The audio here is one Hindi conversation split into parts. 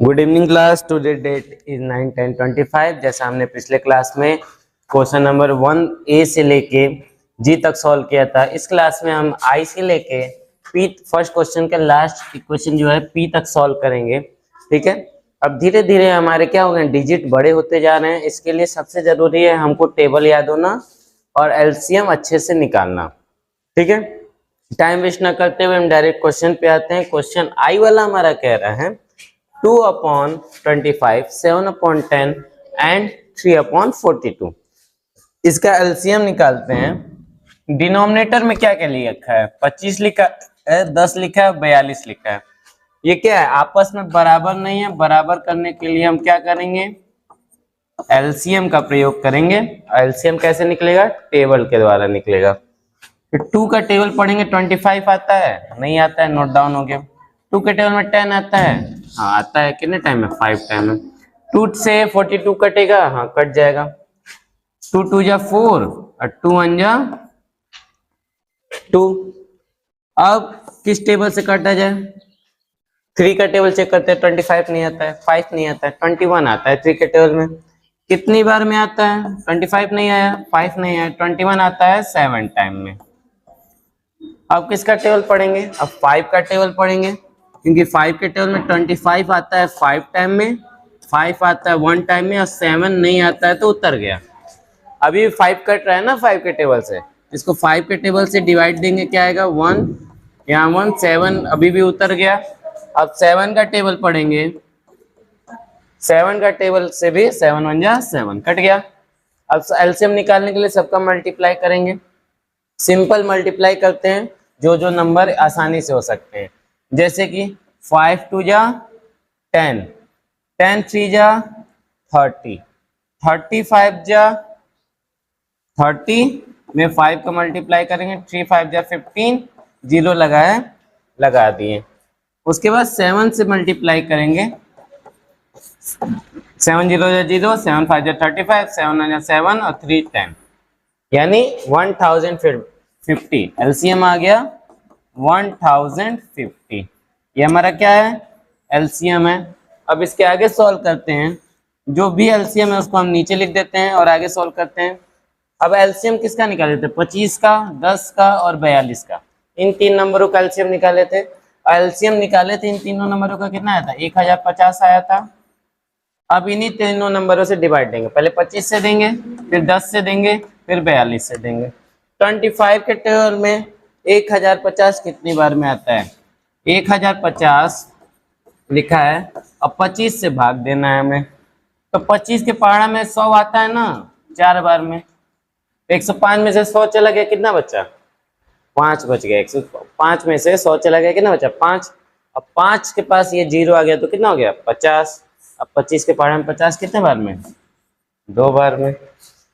Good evening class. Today date is 9/10/25। जैसा हमने पिछले क्लास में क्वेश्चन नंबर 1A से लेके G तक सॉल्व किया था, इस क्लास में हम I से लेके P फर्स्ट क्वेश्चन के लास्ट इक्वेशन जो है P तक सॉल्व करेंगे। ठीक है, अब धीरे धीरे हमारे क्या हो गए, डिजिट बड़े होते जा रहे हैं। इसके लिए सबसे जरूरी है हमको टेबल याद होना और एलसीएम अच्छे से निकालना। ठीक है, टाइम वेस्ट ना करते हुए हम डायरेक्ट क्वेश्चन पे आते हैं। क्वेश्चन आई वाला हमारा कह रहा है 2/25, 7/10 एंड 3/42। इसका एलसीएम निकालते हैं। डिनोमिनेटर में क्या क्या लिखा है, 25 लिखा है, 10 लिखा है, 42 लिखा है। ये क्या है, आपस में बराबर नहीं है। बराबर करने के लिए हम क्या करेंगे, एलसीएम का प्रयोग करेंगे। एलसीएम कैसे निकलेगा, टेबल के द्वारा निकलेगा। 2 का टेबल पढ़ेंगे, 25 आता है, नहीं आता है, नोट डाउन हो गया। 2 के टेबल में 10 आता है, हाँ आता है। कितने टाइम में, 5 टाइम में। 2 से 42 कटेगा, हाँ कट जाएगा। 2 2 जा 4 और 2 1 जा 2। अब किस टेबल से काटा जाए, 3 का टेबल चेक करते हैं। 25 नहीं आता है, 5 नहीं आता है, 21 आता है। 3 के टेबल में कितनी बार में आता है, 25 नहीं आया, 5 नहीं आया, 21 आता है 7 टाइम में। अब किसका टेबल पढ़ेंगे, अब 5 का टेबल पढ़ेंगे, क्योंकि 5 के टेबल में 25 आता है 5 टाइम में, 5 आता है 1 टाइम में और 7 नहीं आता है तो उतर गया। अभी 5 कट रहा है ना 5 के टेबल से, इसको 5 के टेबल से डिवाइड देंगे, क्या आएगा 1, यहाँ 1, 7 अभी भी उतर गया। अब 7 का टेबल पढ़ेंगे, 7 का टेबल से भी 7 1 जा 7 कट गया। अब एलसीएम निकालने के लिए सबका मल्टीप्लाई करेंगे। सिंपल मल्टीप्लाई करते हैं, जो जो नंबर आसानी से हो सकते हैं, जैसे कि 5 2 जा 10, 10 3 जा 30, 35 जा 30 में 5 का मल्टीप्लाई करेंगे, 3 5 जा 15, 0 लगाए लगा दिए। उसके बाद 7 से मल्टीप्लाई करेंगे, 7 0 जा 0, 7 5 जा 35, 7 9 जा 7 और 3 10, यानी 1050। एलसीएम आ गया 1050। ये हमारा क्या है, एलसीएम है। अब इसके आगे सॉल्व करते हैं, जो भी एलसीएम है उसको हम नीचे लिख देते हैं और आगे सॉल्व करते हैं। अब एलसीएम किसका निकाले थे, 25 का, 10 का और 42 का। इन 3 नंबरों का एलसीएम निकाले थे। एलसीएम निकाले थे इन तीनों नंबरों का, कितना आया था, 1050 आया था। अब इन्हीं तीनों नंबरों से डिवाइड देंगे, पहले 25 से देंगे, फिर 10 से देंगे, फिर 42 से देंगे। 25 के टेबल में 1050 कितनी बार में आता है, 1050 लिखा है। अब 25 से भाग देना है हमें, तो 25 के पहाड़ा में 100 आता है ना 4 बार में, 105 में से 100 चला गया, कितना बचा, 5 बच गया। 105 में से 100 चला गया, कितना बचा, 5। अब 5 के पास ये 0 आ गया तो कितना हो गया, 50। अब 25 के पहाड़ा में 50 कितने बार में, 2 बार में,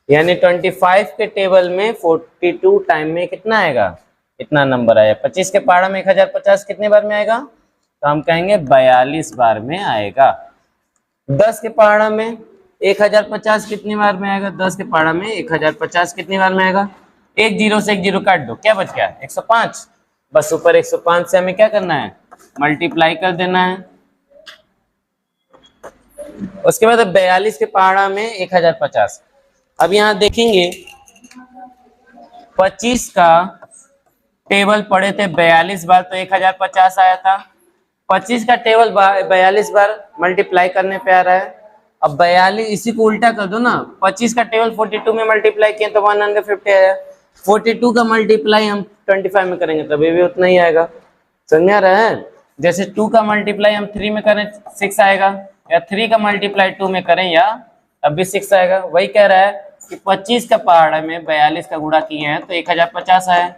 यानी 25 के टेबल में 42 टाइम में कितना आएगा, इतना नंबर आया। 25 के पहाड़ा में 1050 कितने बार में आएगा, तो हम कहेंगे 42 बार में आएगा। 10 के पहाड़ा में 1050 कितनी बार में आएगा, 10 के पहाड़ा में 1050 कितनी बार में आएगा, एक 0 से एक 0 काट दो, क्या बच गया, 105। बस ऊपर 105 से हमें क्या करना है, मल्टीप्लाई कर देना है। उसके बाद 42 के पहाड़ा में 1050। अब यहाँ देखेंगे 25 का टेबल पढ़े थे 42 बार, तो 1050 आया था। 25 का टेबल 42 बार मल्टीप्लाई करने पे आ रहा है। अब 42, इसी को उल्टा कर दो ना, 25 का टेबल 42 में मल्टीप्लाई किए तो 150 आया। 42 का मल्टीप्लाई हम 25 में करेंगे तभी भी उतना ही आएगा। समझ आ रहा है, जैसे 2 का मल्टीप्लाई हम 3 में करें 6 आएगा, या 3 का मल्टीप्लाई 2 में करें या तब भी 6 आएगा। वही कह रहा है कि 25 का पहाड़ा में 42 का गुणा किए हैं तो 1050 आया,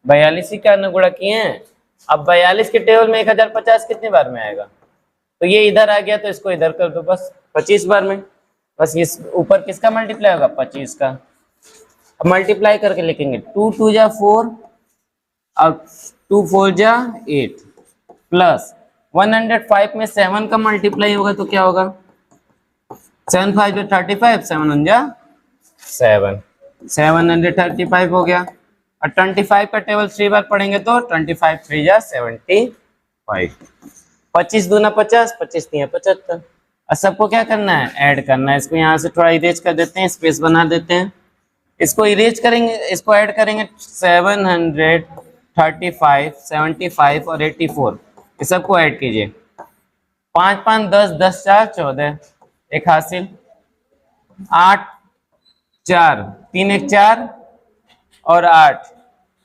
42 ही का गुणा किए हैं। अब 42 के टेबल में 1050 कितनी बार में आएगा, तो ये इधर आ गया तो इसको इधर कर दो, बस 25 बार में। बस इस ऊपर किसका मल्टीप्लाई होगा, 25 का। अब मल्टीप्लाई करके लिखेंगे, 2 2 जा 4, अब 2 4 जा 8 प्लस 105 में 7 का मल्टीप्लाई होगा तो क्या होगा, 7 5 जो 35, 7 1 जा 7, 735 हो गया। और 25 का टेबल 3 बार पढ़ेंगे तो 25 3 जा 75। 25 दूना 50, 25 3 75। और सबको क्या करना है, ऐड करना है। इसको यहाँ से थोड़ा इरेज कर देते हैं, स्पेस बना देते हैं। इसको इरेज करेंगे, इसको ऐड करेंगे 735, 75 और 84, ये सबको ऐड कीजिए। 5 5 10, 10 4 14, एक हासिल। 8 4, 3 1 4 और 8,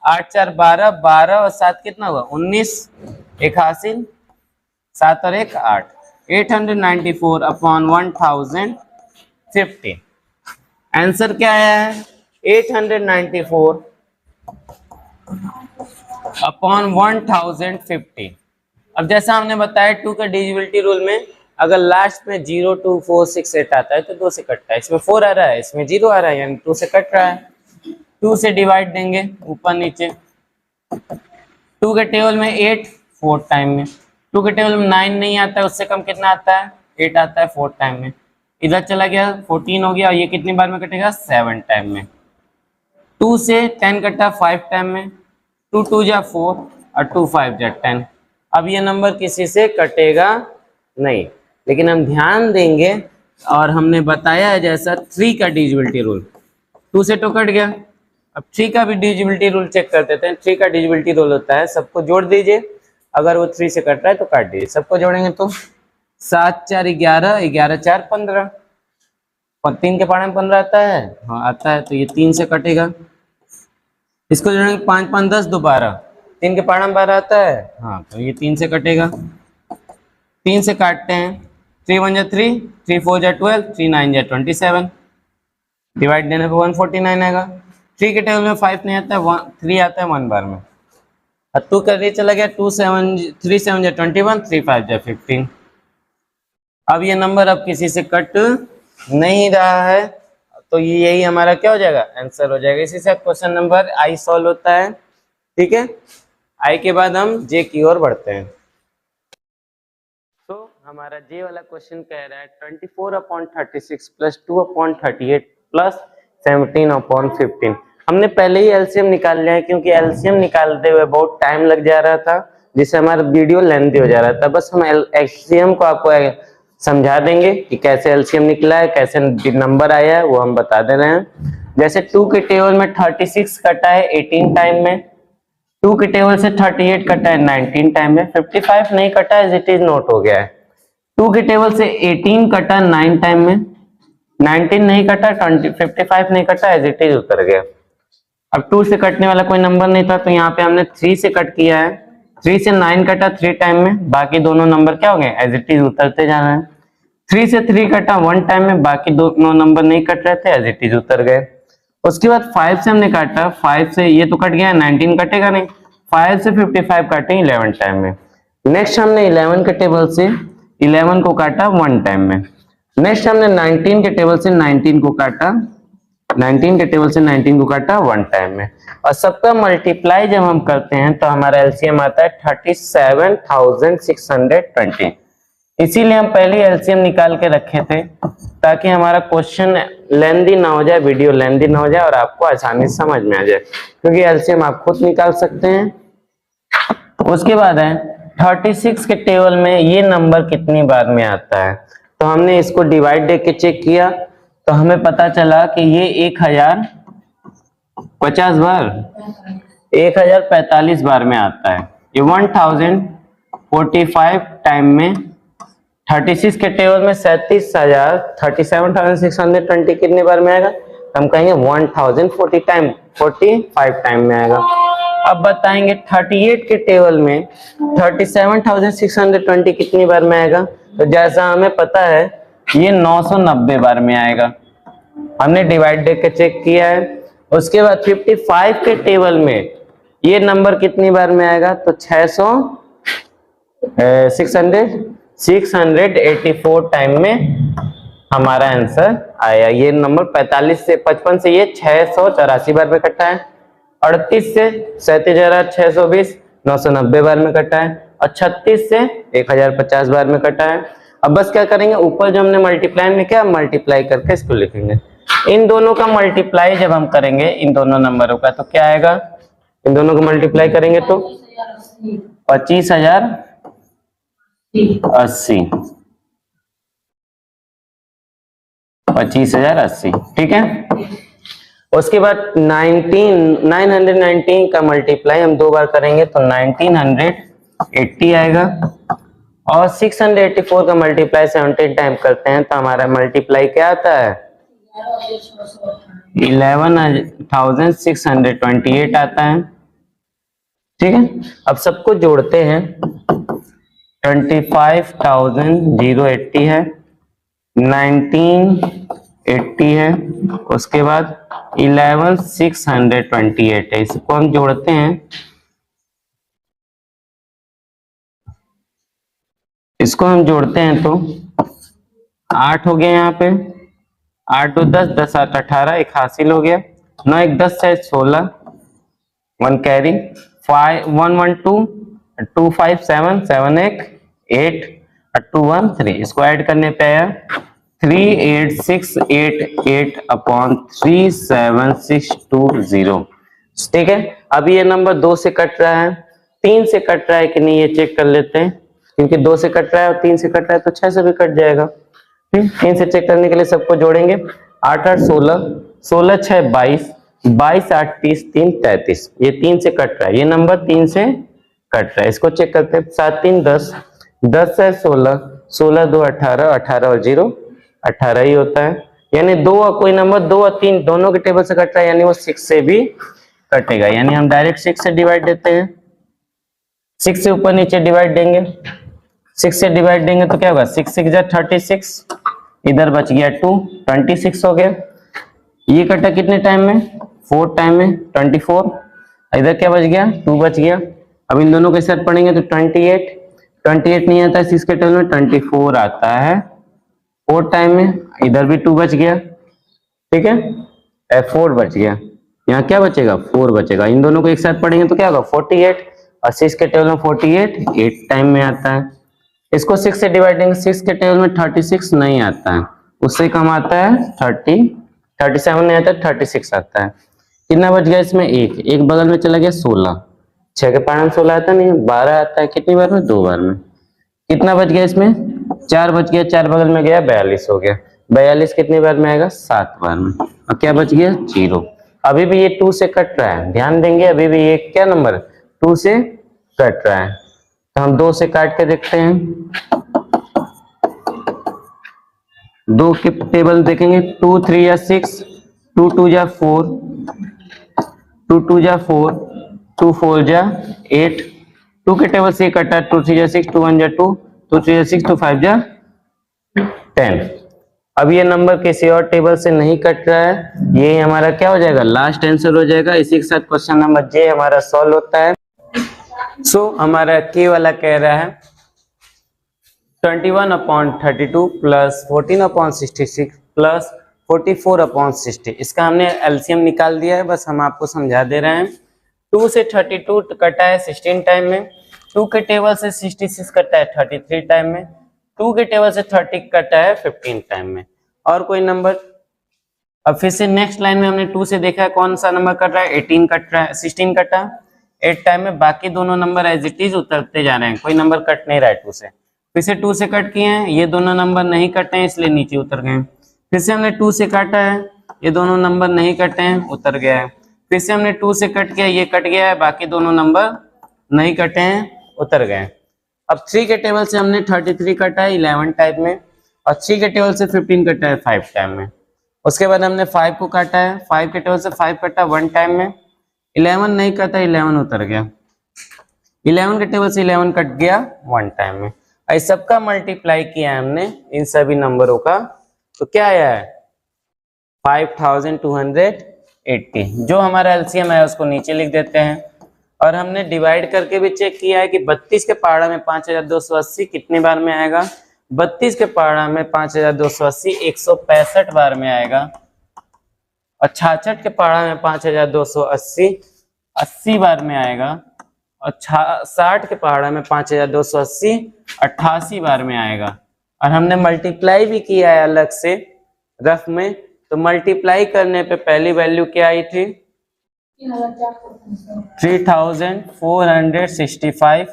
8 4 12, 12 और 7 कितना हुआ 19, एक हासिल। 7 और 1 8, 894 अपॉन 1050। आंसर क्या है, 894 अपॉन 1050। अब जैसा हमने बताया 2 का डिविजिबिलिटी रूल में अगर लास्ट में 0 2 4 6 8 आता है तो 2 से कटता है। इसमें 4 आ रहा है, इसमें 0 आ रहा है, यानी 2 से कट रहा है। 2 से डिवाइड देंगे ऊपर नीचे। 2 के टेबल में 8 4 टाइम में, 2 के टेबल में 9 नहीं आता है, उससे कम कितना आता है 8 आता है 4 टाइम में। इधर चला गया 14 हो गया, और ये कितनी बार में कटेगा 7 टाइम में। 2 से 10 कटा 5 टाइम में, 2 2 जा 4 और 2 5 जा 10। अब ये नंबर किसी से कटेगा नहीं, लेकिन हम ध्यान देंगे और हमने बताया है जैसा 3 का डिविजिबिलिटी रूल। 2 से तो कट गया, अब 3 का भी डिविजिबिलिटी रूल चेक कर देते हैं। 3 का डिविजिबिलिटी रूल होता है सबको जोड़ दीजिए, अगर वो 3 से कट रहा है तो काट दीजिए। सबको जोड़ेंगे तो 7 4 11, 11 4 15, और 3 के पाड़े में 15 आता है, हाँ आता है, तो ये 3 से कटेगा। इसको जोड़ेंगे 5 5 10 2 12, 3 के पाड़े में 12 आता है, हाँ तो ये 3 से कटेगा। 3 से काटते हैं, 3 1 जा 3, 3 4 जा 12, 3 9 जा 27, डिवाइड देने पे 149 आएगा। 3 के टेबल में 5 नहीं आता है, 3 आता है 1 बार में। अब 2 करके चला गया, 2 7 3 7 जा 21, 3 5 जा 15। अब ये नंबर अब किसी से कट नहीं रहा है, तो यही हमारा क्या हो जाएगा, आंसर हो जाएगा। इसी से क्वेश्चन नंबर आई सॉल्व होता है। ठीक है, आई के बाद हम जे की ओर बढ़ते हैं। तो हमारा जे वाला क्वेश्चन कह रहा है 24/36 प्लस 2/38 प्लस 17/15। हमने पहले ही एलसीएम निकाल लिया है, क्योंकि एलसीएम निकालते हुए बहुत टाइम लग जा रहा था, जिससे हमारा वीडियो लेंथी हो जा रहा था। बस हम एलसीएम को आपको समझा देंगे कि कैसे एलसीएम निकला है, कैसे नंबर आया है, वो हम बता दे रहे हैं। जैसे 2 के टेबल में 36 कटा है 18 टाइम में, 2 के टेबल से 38 कटा है 19 टाइम में, 55 नहीं कटा है, इट इज नोट हो गया है। 2 के टेबल से 18 कटा 9 टाइम में, 19 नहीं कटा, 55 नहीं कटा, एज इट इज उतर गया। अब 2 से कटने वाला कोई नंबर नहीं था, तो यहाँ पे हमने 3 से कट किया है। 3 से 9 कटा 3 टाइम में, बाकी दोनों नंबर क्या हो गए, एज इट इज उतरते जा रहे हैं। 3 से 3 कटा 1 टाइम में, बाकी दोनों नंबर नहीं कट रहे थे, एज इट इज उतर गए। उसके बाद 5 से हमने काटा, 5 से ये तो कट गया, 19 कटेगा नहीं, 5 से 55 काटे 11 टाइम में। नेक्स्ट हमने 11 के टेबल से 11 को काटा 1 टाइम में। नेक्स्ट हमने 19 के टेबल से 19 को काटा, 19 के टेबल से 19 को काटा 1 टाइम में। और सबका मल्टीप्लाई जब हम करते हैं तो हमारा एलसीएम आता है 37,620। इसीलिए हम पहले एलसीएम निकाल के रखे थे, ताकि हमारा क्वेश्चन लेंदी ना हो जाए, वीडियो लेंदी ना हो जाए और आपको आसानी से समझ में आ जाए, क्योंकि एलसीएम आप खुद निकाल सकते हैं। उसके बाद है 36 के टेबल में ये नंबर कितनी बार में आता है, तो हमने इसको डिवाइड दे के चेक किया, तो हमें पता चला कि ये 1050 बार, 1045 बार में आता है। ये 1045 टाइम में 36 के टेबल में 37,620 कितने बार में आएगा, हम कहेंगे 1040 टाइम, 45 टाइम में आएगा। अब बताएंगे 38 के टेबल में 37,620 कितनी बार में आएगा, तो जैसा हमें पता है ये 990 बार में आएगा, हमने डिवाइड देके चेक किया है। उसके बाद 55 के टेबल में ये नंबर कितनी बार में आएगा, तो 684 टाइम में हमारा आंसर आया। ये नंबर 45 से 55 से ये 684 बार में कटा है, 38 से 37,620 990 बार में कटा है, और 36 से 1050 बार में कटा है। अब बस क्या करेंगे, ऊपर जो हमने मल्टीप्लाई में क्या मल्टीप्लाई करके इसको लिखेंगे। इन दोनों का मल्टीप्लाई जब हम करेंगे इन दोनों नंबरों का, तो क्या आएगा, इन दोनों को मल्टीप्लाई करेंगे तो 25,000 80, 25,080, ठीक है। उसके बाद 919 का मल्टीप्लाई हम दो बार करेंगे तो 1980 आएगा, और 684 का मल्टीप्लाई 17 टाइम करते हैं तो हमारा मल्टीप्लाई क्या आता है, 11,628 आता है, ठीक है। अब सबको जोड़ते हैं, 25,080 है, 1980 है, उसके बाद 11,628 है। इसको हम जोड़ते हैं, इसको हम जोड़ते हैं तो 8 हो गया यहाँ पे, 8 2 10, 10 8 18, 1 हासिल हो गया, 9 1 10 है 16, 1 कैरी, 5 1 1 2 2 5 7 7 1 8 2 1 3, इसको ऐड करने पे आया 38688 अपॉन 37620, ठीक है। अब ये नंबर 2 से कट रहा है, 3 से कट रहा है कि नहीं ये चेक कर लेते हैं, क्योंकि 2 से कट रहा है और 3 से कट रहा है तो 6 से भी कट जाएगा। 3 से चेक करने के लिए सबको जोड़ेंगे, 8 8 16, 16 6 22, 22 8 30, 3 33, ये 3 से कट रहा है, ये नंबर 3 से कट रहा है। इसको चेक करते हैं, 7 3 10, 10 है 16, 16 2 18, 18 और 0 18 ही होता है, यानी 2 और कोई नंबर 2 और 3 दोनों के टेबल से कट रहा है, यानी वो 6 से भी कटेगा, यानी हम डायरेक्ट 6 से डिवाइड देते हैं, 6 से ऊपर नीचे डिवाइड देंगे, 6 से डिवाइड देंगे तो क्या होगा, 6 6 जा 36, इधर बच गया 2, 26 हो गया। ये कटा कितने टाइम में, 4 टाइम में 24, इधर क्या बच गया, 2 बच गया। अब इन दोनों के साथ पढ़ेंगे तो 28 नहीं आता है 6 के टेबल में, 24 आता है 4 टाइम में, इधर भी 2 बच गया, ठीक है, 4 बच गया, यहाँ क्या बचेगा 4 बचेगा। इन दोनों को एक साथ पढ़ेंगे तो क्या होगा 48, और 6 के टेबल में 48 8 टाइम में आता है। इसको 6 से डिवाइड देंगे, 6 के टेबल में 36 नहीं आता है, उससे कम आता है 30, 37 नहीं आता है, 36 आता है। कितना बच गया इसमें, एक बगल में चला गया 16, 6 के पार में 16 आता नहीं, 12 आता है, कितनी बार में, 2 बार में। कितना बच गया इसमें, 4 बच गया, 4 बगल में गया 42 हो गया, 42 कितनी बार में आएगा, 7 बार में, और क्या बच गया 0। अभी भी ये 2 से कट रहा है, ध्यान देंगे, अभी भी ये क्या नंबर 2 से कट रहा है, तो हम 2 से काट के देखते हैं, 2 के टेबल देखेंगे, 2 3 या 6, 2 2 जा 4, 2 2 जा 4, 2 4 जा 8, 2 के टेबल से कटा, 2 3 जा 6, 2 1 जा 2, 2 3 जा 6, 2 5 जा 10। अब ये नंबर किसी और टेबल से नहीं कट रहा है, ये हमारा क्या हो जाएगा, लास्ट आंसर हो जाएगा। इसी के साथ क्वेश्चन नंबर जे हमारा सॉल्व होता है। सो हमारा के वाला कह रहा है 21/32 प्लस 14/66 प्लस 44/60, इसका हमने एलसीएम निकाल दिया है, बस हम आपको समझा दे रहे हैं। 2 से 32 कटा है 16 टाइम में, 2 के टेबल से 66 कटा है 33 टाइम में, 2 के टेबल से 30 कटा है 15 टाइम में, और कोई नंबर। अब फिर से नेक्स्ट लाइन में हमने 2 से देखा है कौन सा नंबर कट रहा है, 18 कट रहा है, 16 कटा 8 टाइम में, बाकी दोनों नंबर एज इट इज उतरते जा रहे हैं, कोई नंबर कट नहीं रहा है 2 से। फिर से 2 से कट किए हैं, ये दोनों नंबर नहीं कटे हैं इसलिए नीचे उतर गए। फिर से हमने 2 से काटा है, ये दोनों नंबर नहीं कटे हैं, उतर गया है। फिर से हमने 2 से कट किया, ये कट गया है, बाकी दोनों नंबर नहीं कटे हैं, उतर गए। अब 3 के टेबल से हमने 33 कटा है 11 टाइम में, और 3 के टेबल से 15 कटा है 5 टाइम में। उसके बाद हमने 5 को काटा है, 5 के टेबल से 5 कटा 1 टाइम में, 11 नहीं कटा, 11 उतर गया, 11 के टेबल से 11 कट गया 1 टाइम में। इस सबका मल्टीप्लाई किया है हमने इन सभी नंबरों का, तो क्या आया है 5280। जो हमारा एलसीएम है उसको नीचे लिख देते हैं, और हमने डिवाइड करके भी चेक किया है कि 32 के पहाड़ा में 5280 कितने बार में आएगा, 32 के पहाड़ा में 5280 165 बार में आएगा, और 66 के पहाड़ा में 5280 80 बार में आएगा, और 60 के पहाड़ा में 5280 88 बार में आएगा। और हमने मल्टीप्लाई भी किया है अलग से रफ में, तो मल्टीप्लाई करने पे पहली वैल्यू क्या आई थी 3465,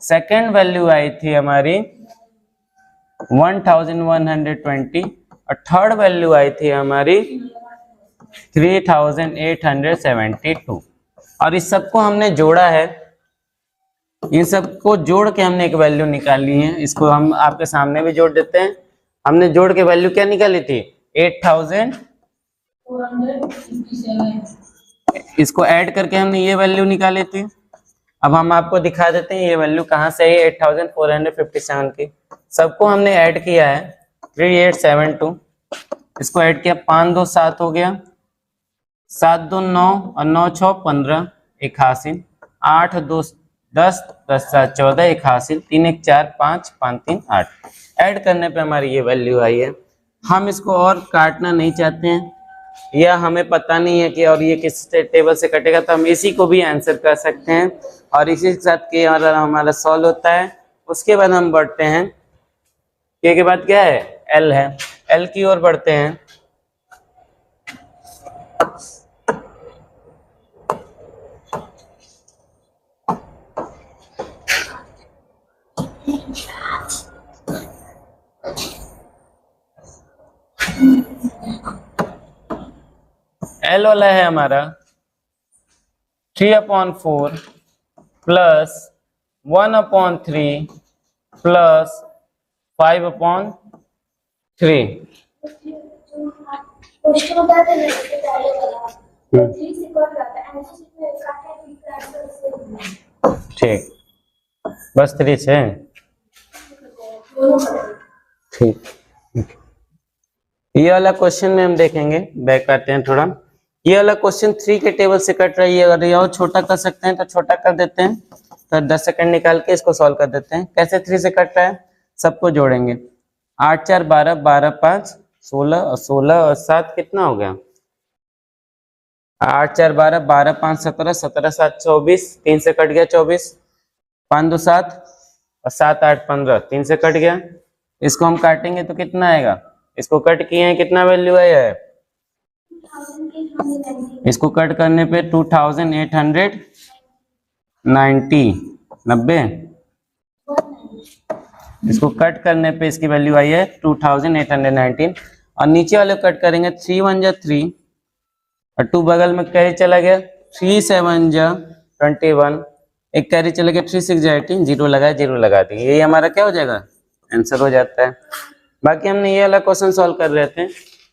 सेकेंड वैल्यू आई थी हमारी 1120 और थर्ड वैल्यू आई थी हमारी 3872 और इस सबको हमने जोड़ा है, इन सबको जोड़ के हमने एक वैल्यू निकाली है। इसको हम आपके सामने भी जोड़ देते हैं। हमने जोड़ के वैल्यू क्या निकाली थी 8457, इसको ऐड करके हमने ये वैल्यू निकाली थी। अब हम आपको दिखा देते हैं ये वैल्यू कहाँ से है 8457 की। सबको हमने ऐड किया है 3872, इसको ऐड किया 5 2 7 हो गया, 7 2 9 और 9 6 15 81, 8 2 10 10 7 14 81, 3 1 4 5 5 3 8। ऐड करने पे हमारी ये वैल्यू आई है। हम इसको और काटना नहीं चाहते हैं या हमें पता नहीं है कि और ये किस टेबल से कटेगा, तो हम इसी को भी आंसर कर सकते हैं और इसी के साथ के हमारा सॉल्व होता है। उसके बाद हम बढ़ते हैं, के बाद क्या है एल है, एल की ओर बढ़ते हैं। एल वाला है हमारा 3/4 प्लस 1/3 प्लस 5/3। ठीक, बस 3 છે। ठीक, ये वाला क्वेश्चन में हम देखेंगे, बैक करते हैं थोड़ा। ये वाला क्वेश्चन 3 के टेबल से कट रही है, अगर ये छोटा कर सकते हैं तो छोटा कर देते हैं। तो 10 सेकंड निकाल के इसको सॉल्व कर देते हैं। कैसे 3 से कट रहा है, सबको जोड़ेंगे। 8 4 12, 12 5 16 और 16 और 7 कितना हो गया 8 4 12, 12 5 17, 17 7 24, 3 से कट गया 24, 5 2 7 और 7 8 15, 3 से कट गया। इसको हम काटेंगे तो कितना आएगा, इसको कट किए हैं कितना वैल्यू आया है, इसको कट करने पे 2890 90, इसको कट करने पे इसकी वैल्यू आई है 2819 और नीचे वाले कट करेंगे 3 1 जा 3 और 2 बगल में कैरी चला गया, 3 7 जा 21, एक कैरी चला गया 3 6 जा 18, 0 लगाया 0 लगा दी, यही हमारा क्या हो जाएगा आंसर हो जाता है। बाकी हमने ये वाला क्वेश्चन सॉल्व कर रहे थे,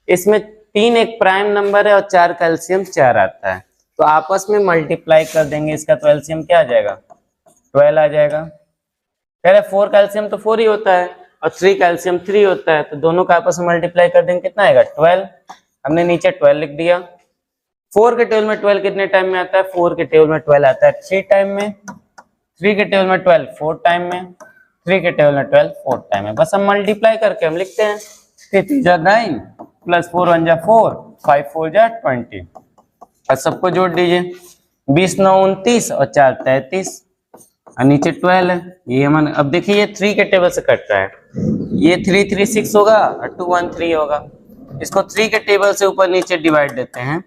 इसमें 3 एक प्राइम नंबर है और 4 का एलसीएम 4 आता है, तो आपस में मल्टीप्लाई कर देंगे इसका, तो एलसीएम क्या आ जाएगा 12 आ जाएगा। कह रहे 4 का एलसीएम तो 4 ही होता है और 3 का एलसीएम 3 होता है, तो दोनों का आपस में मल्टीप्लाई कर देंगे कितना आएगा 12। हमने नीचे 12 लिख दिया। 4 के टेबल में 12 कितने टाइम में आता है, 4 के टेबल में 12 आता है 3 टाइम में, 3 के टेबल में 12 4 टाइम में, 3 के टेबल में 12 4 टाइम में। बस हम मल्टीप्लाई करके हम लिखते हैं 3 3 जा 9 प्लस 4 1 जा 4, 5 4 जा 20 और सबको जोड़ दीजिए, 20 9 29 और 4 33 और नीचे 12 है। ये हमारे, अब देखिए ये 3 के टेबल से कट रहा है, ये 3 3 6 होगा और 2 1 3 होगा। इसको 3 के टेबल से ऊपर नीचे डिवाइड देते हैं,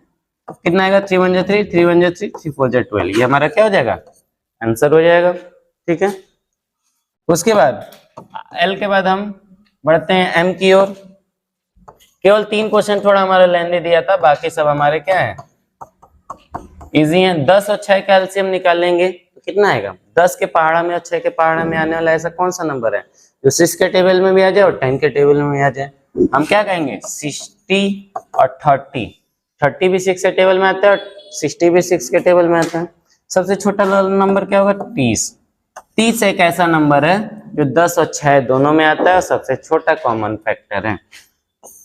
कितना आएगा 3 1 जा 3, 3 1 जा 3, 3 4 जा 12, ये हमारा क्या हो जाएगा आंसर हो जाएगा। ठीक है, उसके बाद एल के बाद हम बढ़ते हैं एम की ओर। केवल 3 क्वेश्चन थोड़ा हमारा लेंदी दिया था, बाकी सब हमारे क्या है इजी है। 10 और 6 का एलसीएम निकालेंगे तो कितना आएगा, 10 के पहाड़ा में और 6 के पहाड़ा में आने वाला ऐसा कौन सा नंबर है जो 6 के टेबल में भी आ जाए और 10 के टेबल में भी आ जाए। हम क्या कहेंगे 60 और 30, 30 भी 6 के टेबल में आता है और 60 भी 6 के टेबल में आता है। सबसे छोटा नंबर क्या होगा 30। 30 एक ऐसा नंबर है जो 10 और 6 दोनों में आता है और सबसे छोटा कॉमन फैक्टर है।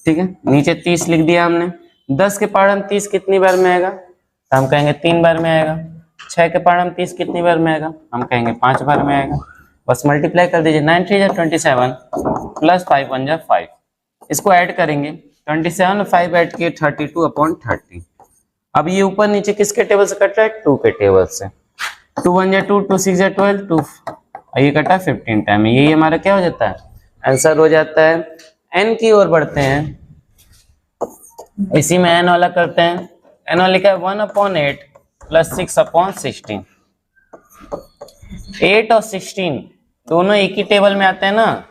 ठीक है, नीचे 30 लिख दिया हमने। 10 के पहाड़ में 30 कितनी बार में आएगा, तो हम कहेंगे 3 बार में आएगा। 6 के पहाड़ में 30 कितनी बार में आएगा, हम कहेंगे 5 बार में आएगा। बस मल्टीप्लाई कर दीजिए, 9 3 जा 27 प्लस 5 1 जा 5, इसको ऐड करेंगे 27 और 5 ऐड किए 32/30। अब ये ऊपर नीचे किसके टेबल से कट रहा है 2 के टेबल से, 2 1 जा 2, 2 6 जा 12, 2 ये कटा 15 टाइम, यही हमारा क्या हो जाता है आंसर हो जाता है। एन की ओर बढ़ते हैं, इसी में एन वाला करते हैं। एन वाला लिखा है 1/8 प्लस 6/16। 8 और 16 दोनों एक ही टेबल में आते हैं ना,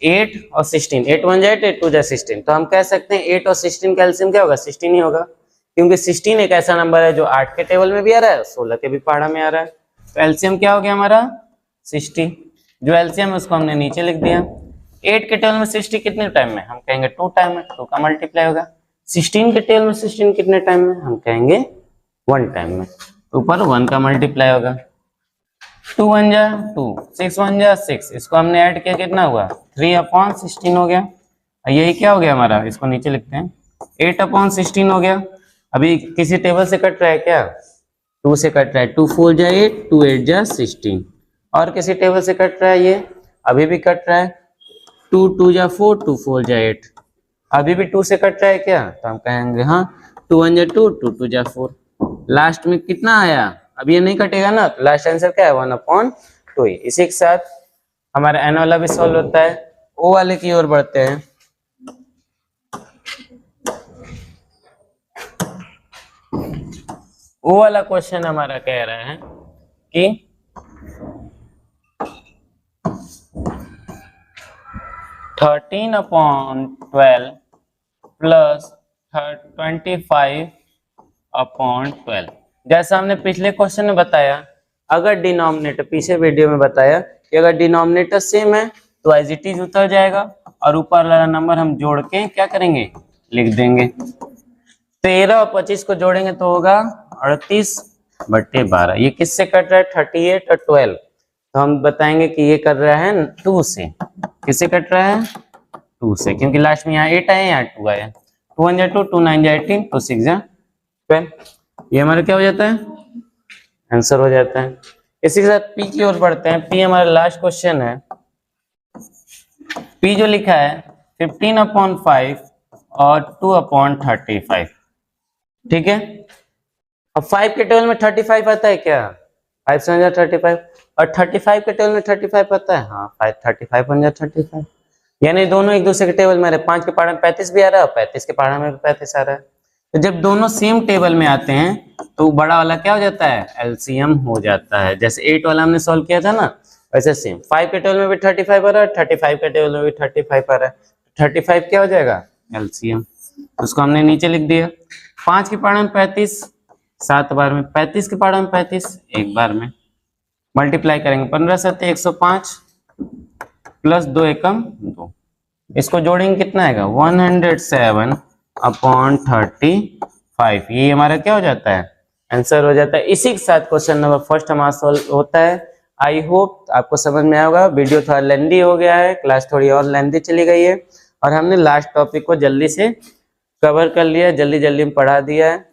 8 और 16, 8 1 जा 8, 8 2 जा 16, तो हम कह सकते हैं 8 और 16 का एलसीएम क्या होगा, 16 ही होगा, क्योंकि 16 एक ऐसा नंबर है जो 8 के टेबल में भी आ रहा है, 16 के भी पहाड़ा में आ रहा है, तो एलसीएम क्या हो गया हमारा 60। जो एलसीएम है उसको हमने नीचे लिख दिया। 8 के टेबल में 60 कितने टाइम में, हम कहेंगे 2 टाइम में, 2 का मल्टीप्लाई होगा। 16 के टेबल में 16 कितने टाइम में, हम कहेंगे 1 टाइम में, ऊपर 1 का मल्टीप्लाई होगा। 2 1 जा 2, 6 1 जा 6, इसको हमने ऐड किया कितना हुआ 3/16 हो गया। यही क्या हो गया हमारा, इसको नीचे लिखते हैं 8/16 हो गया। अभी किसी टेबल से कट रहा है क्या, 2 से कट रहा है, 2 4 जा 8, 2 8 जा 16। और किसी टेबल से कट रहा है, ये अभी भी कट रहा है, 2 2 जा 4, 2 4 जा 8, अभी भी 2 से कट रहा है क्या, तो हम कहेंगे हाँ 2 1 जा 2, 2 2 जा 4। लास्ट में कितना आया, अब ये नहीं कटेगा ना, तो लास्ट आंसर क्या है 1/2। इसी के साथ हमारा एन वाला भी सॉल्व होता है। ओ वाले की ओर बढ़ते हैं। ओ वाला क्वेश्चन हमारा कह रहा है कि 13/12 प्लस 25/12, जैसा हमने पिछले क्वेश्चन में बताया, अगर डिनोमिनेटर, पीछे वीडियो में बताया कि अगर डिनोमिनेटर सेम है तो एज इट इज उतर जाएगा और ऊपर वाला नंबर हम जोड़ के क्या करेंगे, लिख देंगे। 13 और 25 को जोड़ेंगे तो होगा 38/12। ये किससे कट रहा है, 38 और 12, तो हम बताएंगे कि ये कर रहा है 2 से। किससे कट रहा है, 2 से, क्योंकि लास्ट में यहाँ 8 आए, यहाँ 2 आया। 2 1 जा 2, 2 9 जा 18, 2 6 जा 12। ये हमारा क्या हो जाता है, आंसर हो जाता है। इसी के साथ पी की ओर बढ़ते हैं। पी हमारा लास्ट क्वेश्चन है। पी जो लिखा है 15/5 और 2/35, ठीक है। अब 5 के टेबल में 35 आता है क्या, 5 से 35, और 35 के टेबल में 35 आता है, हाँ 35 35, यानी दोनों एक दूसरे के टेबल में आ रहे। 5 के पहाड़ा में 35 भी आ रहा है और 35 के पहाड़ा में भी 35 आ रहा है। तो जब दोनों सेम टेबल में आते हैं तो बड़ा वाला क्या हो जाता है, एलसीएम हो जाता है। जैसे 8 वाला हमने सॉल्व किया था ना, वैसे सेम 5 के टेबल में भी 35 आ रहा है, 35 के टेबल में भी 35 आ रहा है, 35 क्या हो जाएगा, एलसीएम। उसको हमने नीचे लिख दिया। 5 के पहाड़ा में 35 7 बार में, 35 के पहाड़ा में 35 एक बार में, मल्टीप्लाई करेंगे 15 7 105 प्लस 2 एकम 2, इसको जोड़ेंगे कितना आएगा 107/35। ये हमारा क्या हो जाता है, आंसर हो जाता है। इसी के साथ क्वेश्चन नंबर फर्स्ट हमारा सॉल्व होता है। आई होप आपको समझ में आया होगा। वीडियो थोड़ा लेंदी हो गया है, क्लास थोड़ी और लेंदी चली गई है, और हमने लास्ट टॉपिक को जल्दी से कवर कर लिया, जल्दी जल्दी में पढ़ा दिया है।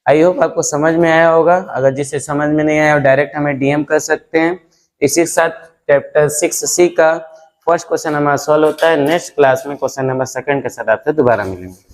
आई होप आपको समझ में आया होगा। अगर जिसे समझ में नहीं आया वो डायरेक्ट हमें डीएम कर सकते हैं। इसी के साथ चैप्टर 6C का फर्स्ट क्वेश्चन हमारा सॉल्व होता है। नेक्स्ट क्लास में क्वेश्चन नंबर 2 के साथ आपसे दोबारा मिलेंगे।